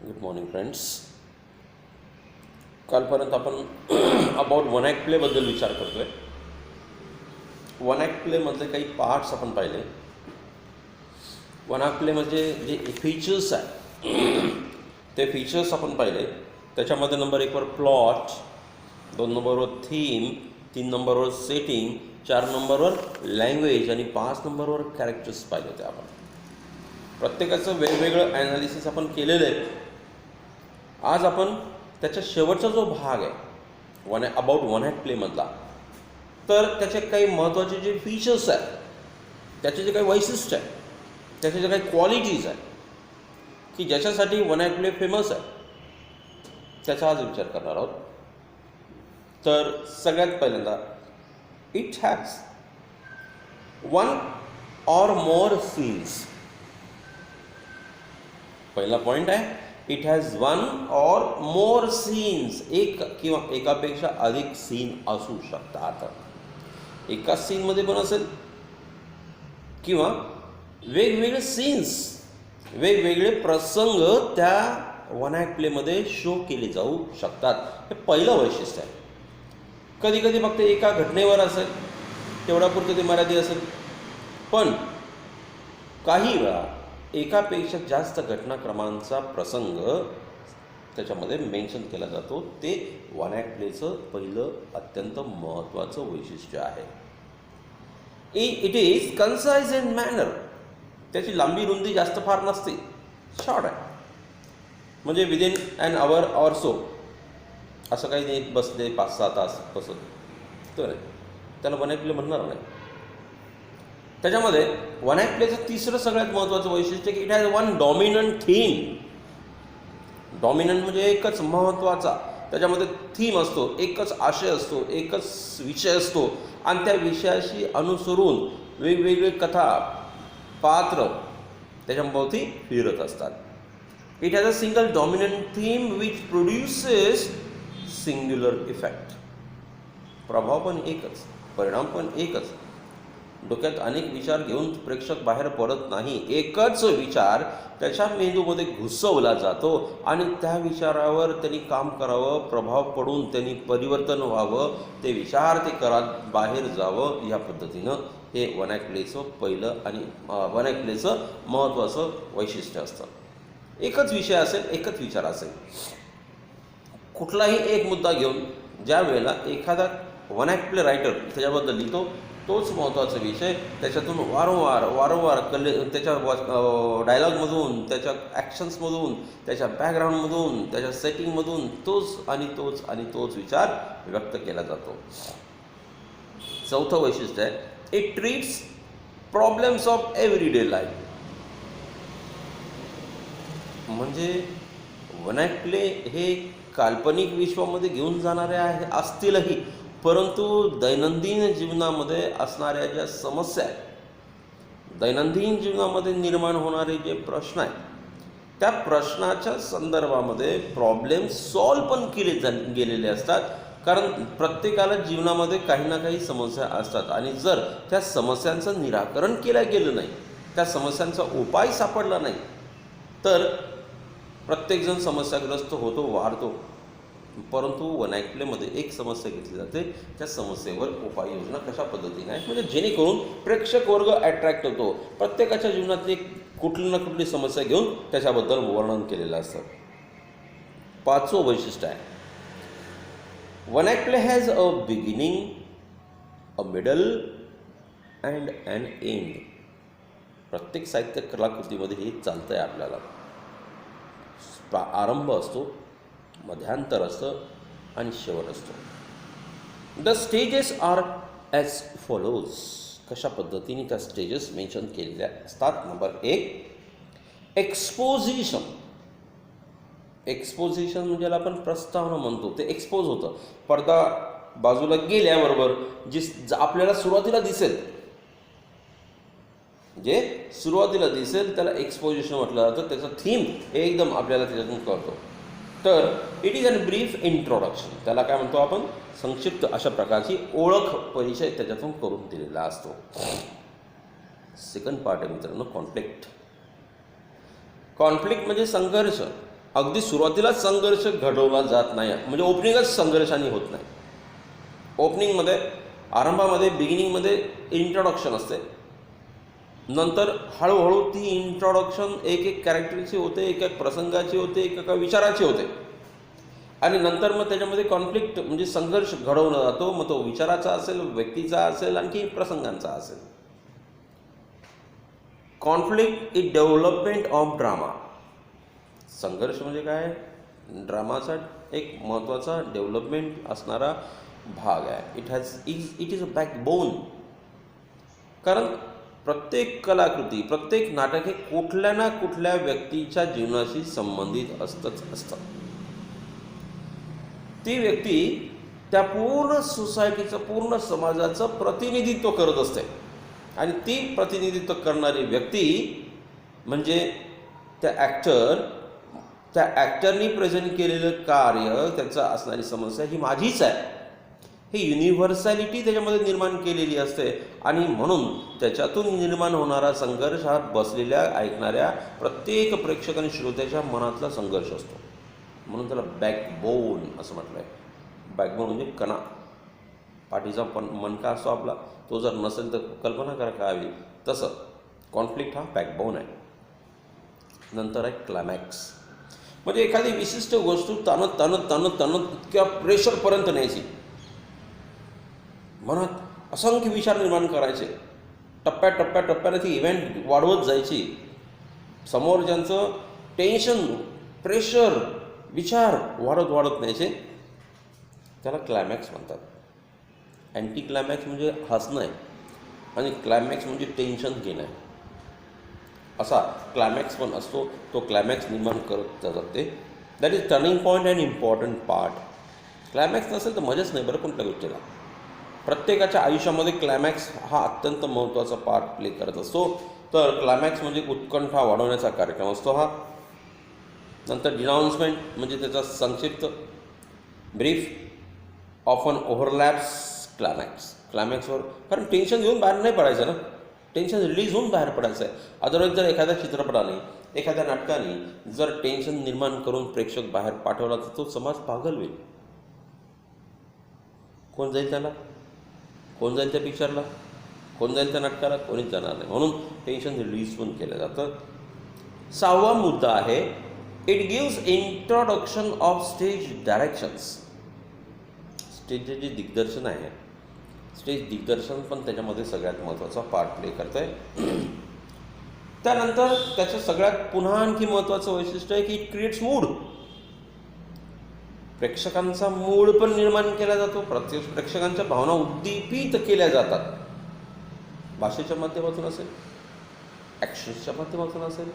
Good morning friends. कालपर्यंत आपण about one act प्लेबद्दल विचार करतो आहे. वन ॲक्ट प्लेमधले काही पार्ट्स आपण पाहिले. वन ॲक्ट प्लेमध्ये जे फीचर्स आहे ते फीचर्स आपण पाहिले. त्याच्यामध्ये नंबर 1 वर प्लॉट, 2 नंबरवर थीम, 3 नंबरवर सेटिंग, 4 नंबरवर लँग्वेज आणि 5 नंबरवर कॅरेक्टर्स पाहिले होते. आपण प्रत्येकाचं वेगवेगळं ॲनालिसिस आपण केलेलं आहे. आज आपण त्याच्या शेवटचा जो भाग आहे अबाउट वन ॲक्ट प्लेमधला, तर त्याचे काही महत्त्वाचे जे फीचर्स आहेत, त्याचे जे काही वैशिष्ट्य आहे, त्याचे जे काही क्वालिटीज आहे की ज्याच्यासाठी वन ॲक्ट प्ले फेमस आहे, त्याचा आज विचार करणार आहोत. तर सगळ्यात पहिल्यांदा it has one or more scenes. पहिला पॉईंट आहे it has one or more scenes. एक किंवा एकापेक्षा अधिक सीन असू शकतात. एकाच सीनमध्ये पण असेल किंवा वेगवेगळे सीन्स, वेगवेगळे प्रसंग त्या वन ॲक्ट प्लेमध्ये शो केले जाऊ शकतात. हे पहिलं वैशिष्ट्य आहे. कधी कधी फक्त एका घटनेवर असेल, तेवढ्यापुरतं ते मर्यादित असेल, पण काही वेळा एकापेक्षा जास्त घटनाक्रमांचा प्रसंग त्याच्यामध्ये मेन्शन केला जातो. ते वन ॲक्ट प्लेचं पहिलं अत्यंत महत्त्वाचं वैशिष्ट्य आहे. It is concise in manner. त्याची लांबी रुंदी जास्त फार नसते, शॉर्ट आहे. म्हणजे within an hour or so, असं काही नाही बसले 5-6 तास बसत तर त्याला वन ॲक्ट प्ले म्हणणार नाही. त्याच्यामध्ये वन ॲक्ट प्लेचं तिसरं सगळ्यात महत्त्वाचं वैशिष्ट्य की it has one dominant theme. Dominant म्हणजे एकच महत्त्वाचा, त्याच्यामध्ये थीम असतो, एकच आशय असतो, एकच विषय असतो आणि त्या विषयाशी अनुसरून वेगवेगळे कथा, पात्र त्याच्याभोवती फिरत असतात. It has a single dominant theme which produces singular effect. प्रभाव पण एकच, परिणाम पण एकच. डोक्यात अनेक विचार घेऊन प्रेक्षक बाहेर पडत नाही. एकच विचार त्याच्या मेंदूमध्ये घुसवला जातो आणि त्या विचारावर त्यांनी काम करावं, प्रभाव पडून त्यांनी परिवर्तन व्हावं, ते विचार ते करत बाहेर जावं. या पद्धतीनं हे वन ॲक्ट प्लेचं पहिलं आणि वन ॲक्ट प्लेचं महत्त्वाचं वैशिष्ट्य असतं. एकच विषय असेल, एकच विचार असेल. कुठलाही एक मुद्दा घेऊन ज्या वेळेला एखादा वन ॲक्ट प्ले रायटर त्याच्याबद्दल लिहितो, तोच महत्त्वाचा विषय त्याच्यातून वारंवार त्याच्या डायलॉगमधून, त्याच्या ॲक्शन्समधून, त्याच्या बॅकग्राऊंडमधून, त्याच्या सेटिंगमधून तोच विचार व्यक्त केला जातो. चौथं वैशिष्ट्य आहे it treats problems of everyday life. म्हणजे वन ॲक्ट प्ले हे काल्पनिक विश्वामध्ये घेऊन जाणारे असतीलही, परंतु दैनंदिन जीवनामध्ये असणाऱ्या ज्या समस्या आहेत, दैनंदिन जीवनामध्ये निर्माण होणारे जे प्रश्न आहेत, त्या प्रश्नाच्या संदर्भामध्ये प्रॉब्लेम सॉल्व पण केले गेलेले असतात. कारण प्रत्येकाला जीवनामध्ये काही ना काही समस्या असतात आणि जर त्या समस्यांचं निराकरण केलं गेलं नाही, त्या समस्यांचा उपाय सापडला नाही, तर प्रत्येकजण समस्याग्रस्त होतो, वाढतो. परंतु वन ॲक्ट प्लेमध्ये एक समस्या घेतली जाते, त्या समस्येवर उपाययोजना कशा पद्धतीने आहे, म्हणजे जेणेकरून प्रेक्षक वर्ग अट्रॅक्ट होतो. प्रत्येकाच्या जीवनातली कुठली ना कुठली समस्या घेऊन त्याच्याबद्दल वर्णन केलेलं असतं. पाचवं वैशिष्ट्य आहे one act play has a beginning, a middle and an end. प्रत्येक साहित्य कलाकृतीमध्ये हे चालतं आहे. आपल्याला आरंभ असतो, मध्यांतर असतं आणि शेवट असतो. The stages are as follows. कशा पद्धतीने त्या स्टेजेस मेन्शन केलेल्या असतात. Number 1 exposition. एक्सपोजिशन म्हणजे आपण प्रस्तावना म्हणतो, ते एक्सपोज होतं. पडदा बाजूला गेल्याबरोबर आपल्याला सुरुवातीला दिसेल, जे सुरुवातीला दिसेल त्याला एक्सपोजिशन म्हटलं जातं. त्याचा थीम एकदम आपल्याला त्याच्यातून कळतो. तर it is an brief introduction. त्याला काय म्हणतो आपण, संक्षिप्त अशा प्रकारची ओळख, परिचय त्याच्यातून करून दिलेला असतो. सेकंड पार्ट आहे मित्रांनो, कॉन्फ्लिक्ट. कॉन्फ्लिक्ट म्हणजे संघर्ष. अगदी सुरुवातीलाच संघर्ष घडवला जात नाही, म्हणजे ओपनिंगच संघर्षाने होत नाही. ओपनिंगमध्ये, आरंभामध्ये, बिगिनिंगमध्ये इंट्रोडक्शन असते. नंतर हळूहळू ती इंट्रोडक्शन एक एक कॅरेक्टरची होते, एक एक प्रसंगाची होते, एका विचाराची होते, आणि नंतर मग त्याच्यामध्ये कॉन्फ्लिक्ट म्हणजे संघर्ष घडवला जातो. मग तो विचाराचा असेल, व्यक्तीचा असेल, आणखी प्रसंगांचा असेल. Conflict is development of drama. संघर्ष म्हणजे काय? ड्रामाचा एक महत्त्वाचा डेव्हलपमेंट असणारा भाग आहे. It is a backbone. कारण प्रत्येक कलाकृती, प्रत्येक नाटक हे कुठल्या ना कुठल्या व्यक्तीच्या जीवनाशी संबंधित असतं. ती व्यक्ती त्या पूर्ण सोसायटीचं, पूर्ण समाजाचं प्रतिनिधित्व करत असते, आणि ती प्रतिनिधित्व करणारी व्यक्ती म्हणजे त्या ॲक्टरनी प्रेझेंट केलेलं कार्य, त्याचं असणारी समस्या ही माझीच आहे, ही युनिव्हर्सॅलिटी त्याच्यामध्ये निर्माण केलेली असते. आणि म्हणून त्याच्यातून निर्माण होणारा संघर्ष हा बसलेल्या, ऐकणाऱ्या प्रत्येक प्रेक्षक आणि श्रोत्याच्या मनातला संघर्ष असतो. म्हणून त्याला बॅकबोन असं म्हटलं आहे. बॅकबोन म्हणजे कणा, पाठीचा मणका असतो आपला, तो जर नसेल तर कल्पना करा काय हवी. तसं कॉन्फ्लिक्ट हा बॅकबोन आहे. नंतर आहे क्लायमॅक्स. म्हणजे एखादी विशिष्ट गोष्ट ताणत इतक्या प्रेशरपर्यंत न्यायची, मनात असंख्य विचार निर्माण करायचे, टप्प्याटप्प्याने ती इव्हेंट वाढवत जायची, समोरच्यांचं टेन्शन, प्रेशर, विचार वाढत न्यायचे, त्याला क्लायमॅक्स म्हणतात. अँटी क्लायमॅक्स म्हणजे हसणं आहे, आणि क्लायमॅक्स म्हणजे टेन्शन घेणं आहे. असा क्लायमॅक्स पण असतो. तो क्लायमॅक्स निर्माण करत जाते. That is turning point and important part. Climax नसेल तर मजाच नाही बरं कोणत्या गोष्टीला. प्रत्येकाच्या आयुष्यामध्ये क्लायमॅक्स हा अत्यंत महत्त्वाचा पार्ट प्ले करत असतो. तर क्लायमॅक्स म्हणजे उत्कंठा वाढवण्याचा कार्यक्रम असतो हा. नंतर डिनाऊन्समेंट म्हणजे त्याचा संक्षिप्त, ब्रीफ, ऑफन ओव्हरलॅप्स क्लायमॅक्सवर. कारण टेन्शन घेऊन बाहेर नाही पडायचं ना, टेन्शन रिलीज होऊन बाहेर पडायचं आहे. अदरवाईज जर एखाद्या चित्रपटाने, एखाद्या नाटकाने जर टेन्शन निर्माण करून प्रेक्षक बाहेर पाठवला तर तो समाज पागल होईल. कोण जाईल त्याला? कोण जाईल त्या पिक्चरला? कोण जाईल त्या नाटकाला? कोणीच जाणार नाही. म्हणून टेन्शन रिलीज पण केलं जातं. 6वा मुद्दा आहे, it gives introduction of stage directions. स्टेजचे जे दिग्दर्शन आहे, स्टेज दिग्दर्शन पण त्याच्यामध्ये सगळ्यात महत्त्वाचा पार्ट प्ले करतं आहे. त्यानंतर त्याचं सगळ्यात पुन्हा आणखी महत्त्वाचं वैशिष्ट्य आहे की इट क्रिएट्स मूड. प्रेक्षकांचा मूड पण निर्माण केला जातो. प्रत्येक प्रेक्षकांच्या भावना उद्दीपित केल्या जातात. भाषेच्या माध्यमातून असेल, ॲक्शन्सच्या माध्यमातून असेल,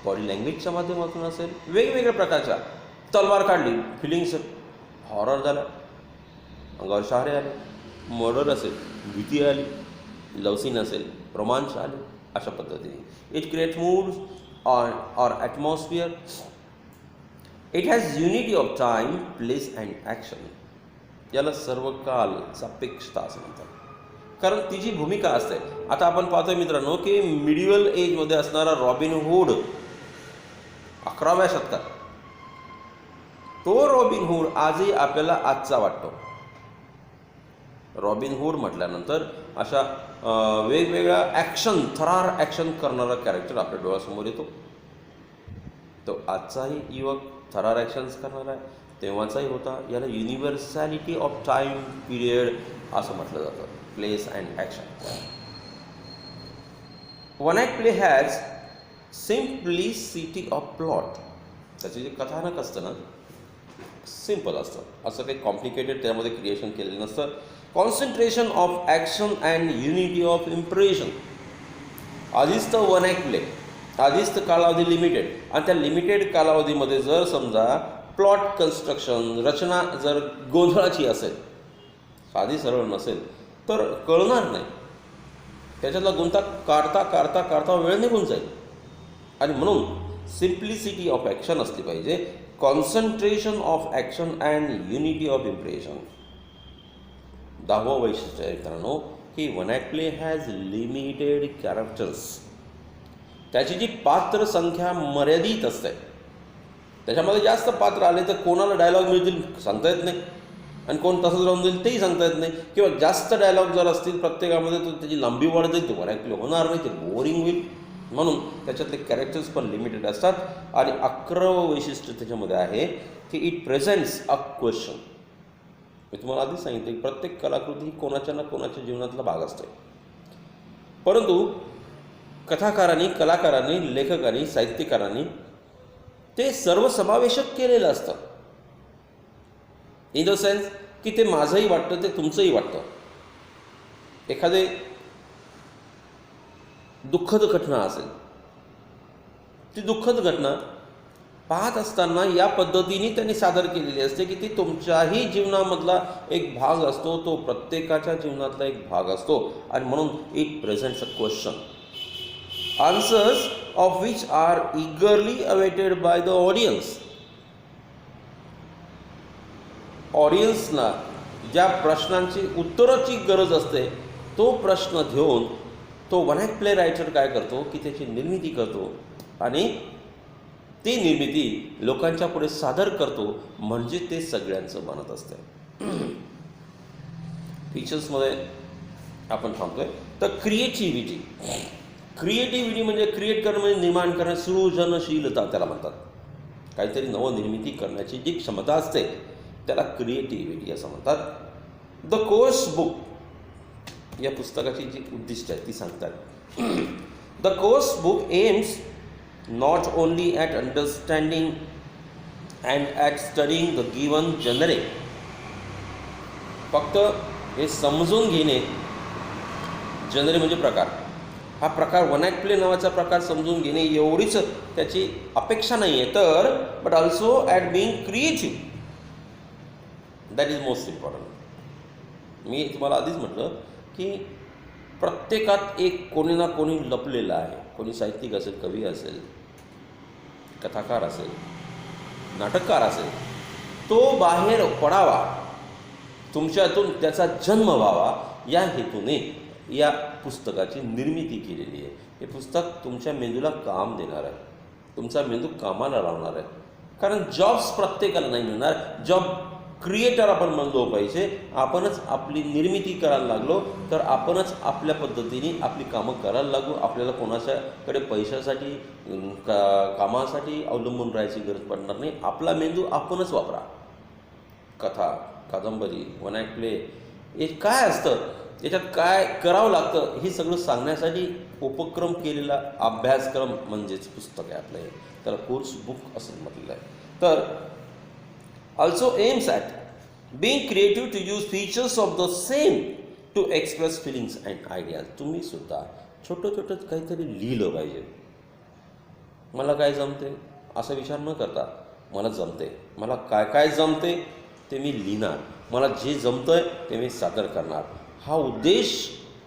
बॉडी लँग्वेजच्या माध्यमातून असेल, वेगवेगळ्या प्रकारच्या. तलवार काढली, फिलिंग्स, हॉरर झाला, अंगावर शहारे आले, मर्डर असेल, भीती आली, लव सीन असेल, रोमांच आले, अशा पद्धतीने it create moods or atmosphere. It has unity of time, place and action. याला सर्व काल सापेक्षता असं म्हणतात. कारण तिची भूमिका असते. आता आपण पाहतोय मित्रांनो की मिडिवल एजमध्ये असणारा रॉबिन हुड 11व्या शतकात, तो रॉबिन हुड आजही आपल्याला आजचा वाटतो. रॉबिन हुड म्हटल्यानंतर अशा वेगवेगळ्या ॲक्शन, थरार ॲक्शन करणारा कॅरेक्टर आपल्या डोळ्यासमोर येतो. तो आजचाही युवक थरार ॲक्शन्स करणार आहे, तेव्हाचाही होता. याला युनिव्हर्सॅलिटी ऑफ टाईम पिरियड असं म्हटलं जातं. Place and action. One act play has simplicity of plot. त्याचे जे कथानक असतं ना, सिम्पल असतं, असं काही कॉम्प्लिकेटेड त्यामध्ये क्रिएशन केलेलं नसतं. Concentration of action and unity of impression. आधीच तर वन ॲक्ट प्ले, आधीच तर कालावधी लिमिटेड, आणि त्या लिमिटेड कालावधीमध्ये जर समजा प्लॉट कन्स्ट्रक्शन, रचना जर गोंधळाची असेल, साधी सरळ नसेल तर कळणार नाही. त्याच्यातला गुंता काढता वेळ निघून जाईल. आणि म्हणून सिम्प्लिसिटी ऑफ ॲक्शन असली पाहिजे, concentration of action and unity of impression. 10वं वैशिष्ट्य आहे मित्रांनो की one act play has limited characters. त्याची जी पात्र संख्या मर्यादित असते. त्याच्यामध्ये जास्त पात्र आले तर कोणाला डायलॉग मिळतील सांगता येत नाही, आणि कोण तसंच राहून जाईल तेही सांगता येत नाही. किंवा जास्त डायलॉग जर असतील प्रत्येकामध्ये तर त्याची लांबी वाढत जाईल, तो ॲक्च्युली होणार नाही, ते बोरिंग होईल. म्हणून त्याच्यातले कॅरेक्टर्स पण लिमिटेड असतात. आणि 11वं वैशिष्ट्य त्याच्यामध्ये आहे की इट प्रेझेंट्स अ क्वेश्चन. मी तुम्हाला आधी सांगितलं की प्रत्येक कलाकृती ही कोणाच्या ना कोणाच्या जीवनातला भाग असते, परंतु कथाकारांनी, कलाकारांनी, लेखकांनी, साहित्यकारांनी ते सर्वसमावेशक केलेलं असतं. इन द सेन्स की ते माझंही वाटतं, ते तुमचंही वाटतं. एखादे दुःखद घटना असेल, ती दुःखद घटना पाहत असताना या पद्धतीने त्यांनी सादर केलेली असते की ती तुमच्याही जीवनामधला एक भाग असतो, तो प्रत्येकाच्या जीवनातला एक भाग असतो. आणि म्हणून it presents a question, answers of which are eagerly awaited by the audience. ऑडियन्सला ज्या प्रश्नांची उत्तराची गरज असते, तो प्रश्न घेऊन तो वन ॲक्ट प्ले रायटर काय करतो की त्याची निर्मिती करतो, आणि ती निर्मिती लोकांच्या पुढे सादर करतो, म्हणजे ते सगळ्यांचं बनत असतं. फीचर्समध्ये आपण थांबतोय. तर क्रिएटिव्हिटी म्हणजे क्रिएट करणं, म्हणजे निर्माण करणं, सृजनशीलता त्याला म्हणतात. काहीतरी नवनिर्मिती करण्याची जी क्षमता असते त्याला क्रिएटिव्हिटी असं म्हणतात. द कोर्स बुक या पुस्तकाची जी उद्दिष्ट आहे ती सांगतात. The course book AIIMS not only at understanding and at studying the given genre. फक्त हे समजून घेणे, जनरे म्हणजे प्रकार, हा प्रकार वन ॲक्ट प्ले नावाचा प्रकार समजून घेणे एवढीच त्याची अपेक्षा नाही आहे, तर but also at being creative, that is most important. मी तुम्हाला आधीच म्हटलं की प्रत्येकात एक कोणी ना कोणी लपलेलं आहे. कोणी साहित्यिक असेल, कवी असेल, कथाकार असेल, नाटककार असेल, तो बाहेर पडावा, तुमच्यातून त्याचा जन्म व्हावा, या हेतूने या पुस्तकाची निर्मिती केलेली आहे. हे पुस्तक तुमच्या मेंदूला काम देणार आहे, तुमचा मेंदू कामाला लावणार आहे. कारण जॉब्स प्रत्येकाला नाही मिळणार. जॉब क्रिएटर आपण बनलो पाहिजे. आपणच आपली निर्मिती करायला लागलो तर आपणच आपल्या पद्धतीने आपली कामं करायला लागू. आपल्याला कोणाच्याकडे पैशासाठी, कामासाठी अवलंबून राहायची गरज पडणार नाही. आपला मेंदू आपणच वापरा. कथा, कादंबरी, वन ॲक्ट प्ले हे काय असतं, याच्यात काय करावं लागतं, हे सगळं सांगण्यासाठी उपक्रम केलेला अभ्यासक्रम म्हणजेच पुस्तक आहे आपलं. हे त्याला कोर्स बुक असं म्हटलेलं आहे. तर also aims at being creative to use features of the same to express feelings and ideas. तुम्ही सुद्धा छोटं छोटं काहीतरी लिहिलं पाहिजे. मला काय जमते असा विचार न करता, मला जमते, मला काय काय जमते ते मी लिहिणार, मला जे जमतंय ते मी सादर करणार, हा उद्देश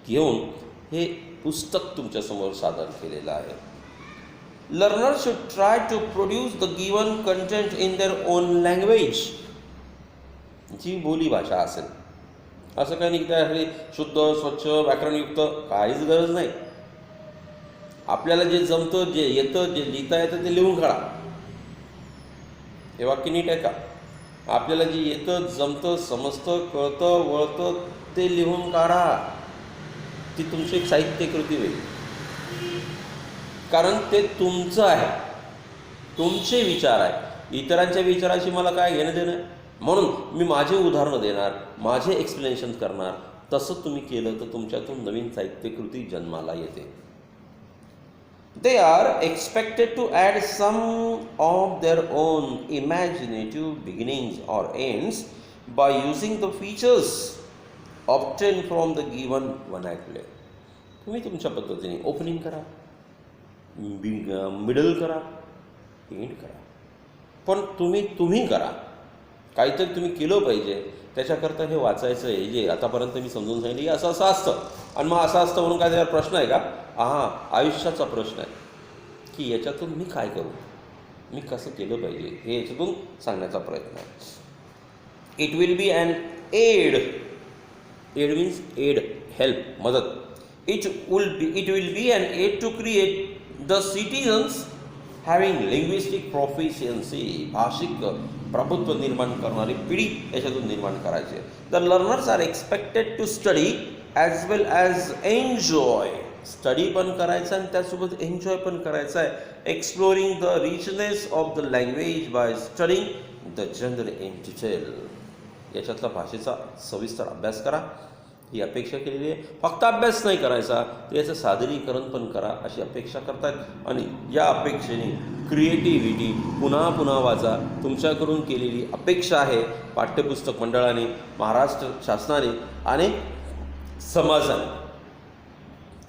घेऊन हे पुस्तक तुमच्यासमोर सादर केलेलं आहे. Learners should try to produce the given content in their own language. जी बोली भाषा असेल, असं काही नाही की शुद्ध, स्वच्छ, व्याकरणयुक्त, काहीच गरज नाही. आपल्याला जे जमतं, जे येतं, जे लिहिता येतं ते लिहून काढा. हे वाक्य नीट आहे का? आपल्याला जे येतं, जमतं, समजतं, कळतं, वळतं ते लिहून काढा. ती तुमची एक साहित्यकृती होईल. कारण ते तुमचं आहे, तुमचे विचार आहे. इतरांच्या विचाराशी मला काय घेणं देणं. म्हणून मी माझे उदाहरणं देणार, माझे एक्सप्लेनेशन करणार. तसं तुम्ही केलं तर तुमच्यातून नवीन साहित्यकृती जन्माला येते. They are expected to add some of their own imaginative beginnings or ends by using the features obtain from the given one act play. तुम्ही तुमच्या पद्धतीने ओपनिंग करा, मिडल करा, एंड करा, पण तुम्ही करा. काहीतरी तुम्ही केलं पाहिजे. त्याच्याकरता हे वाचायचं आहे, जे आतापर्यंत मी समजून सांगितलं की असं असतं, आणि मग असं असतं म्हणून काय त्यावर प्रश्न आहे का? आयुष्याचा प्रश्न आहे की याच्यातून मी काय करू, मी कसं केलं पाहिजे, हे याच्यातून सांगण्याचा प्रयत्न आहे. It will be an aid. Aid means aid, help, मदत. It will be an aid to create the citizens having linguistic proficiency, भाषिक प्रभुत्व निर्माण करणारी पिढी याच्यातून निर्माण करायची. The learners are expected to study as well as enjoy. Study पण करायचं आणि त्यासोबत एन्जॉय पण करायचं आहे. Exploring the richness of the language by studying the general in detail. याच्यातला भाषेचा सविस्तर अभ्यास करा ही अपेक्षा केलेली आहे. फक्त अभ्यास नाही करायचा, तर याचं सादरीकरण पण करा अशी अपेक्षा करतात. आणि या अपेक्षेने क्रिएटिव्हिटी पुन्हा पुन्हा वाचा. तुमच्याकडून केलेली अपेक्षा आहे पाठ्यपुस्तक मंडळाने, महाराष्ट्र शासनाने आणि समाजाने.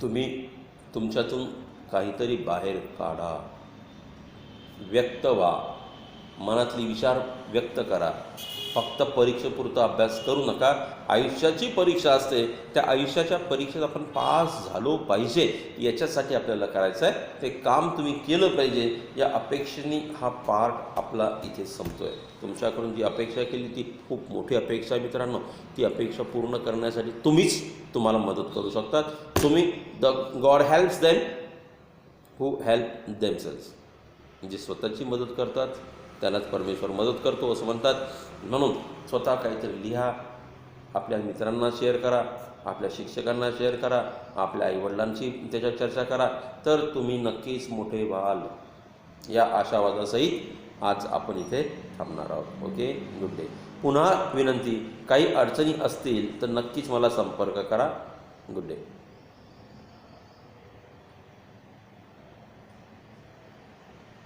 तुम्ही तुमच्यातून काहीतरी बाहेर काढा, व्यक्त व्हा, मनातली विचार व्यक्त करा. फक्त परीक्षेपुरता अभ्यास करू नका. आयुष्याची परीक्षा असते, त्या आयुष्याच्या परीक्षेत आपण पास झालो पाहिजे याच्यासाठी आपल्याला करायचं आहे. ते काम तुम्ही केलं पाहिजे या अपेक्षेने हा पार्ट आपला इथे संपतो आहे. तुमच्याकडून जी अपेक्षा केली ती खूप मोठी अपेक्षा आहे मित्रांनो. ती अपेक्षा पूर्ण करण्यासाठी तुम्हीच तुम्हाला मदत करू शकतात. तुम्ही God helps them who help themselves. जे स्वतःची मदत करतात त्यालाच परमेश्वर मदत करतो असं म्हणतात. म्हणून स्वतः काहीतरी लिहा, आपल्या मित्रांना शेअर करा, आपल्या शिक्षकांना शेअर करा, आपल्या आईवडिलांची त्याच्यात चर्चा करा, तर तुम्ही नक्कीच मोठे व्हाल या आशावादासहित आज आपण इथे थांबणार आहोत. Okay, good day. पुन्हा विनंती, काही अडचणी असतील तर नक्कीच मला संपर्क करा. Good day.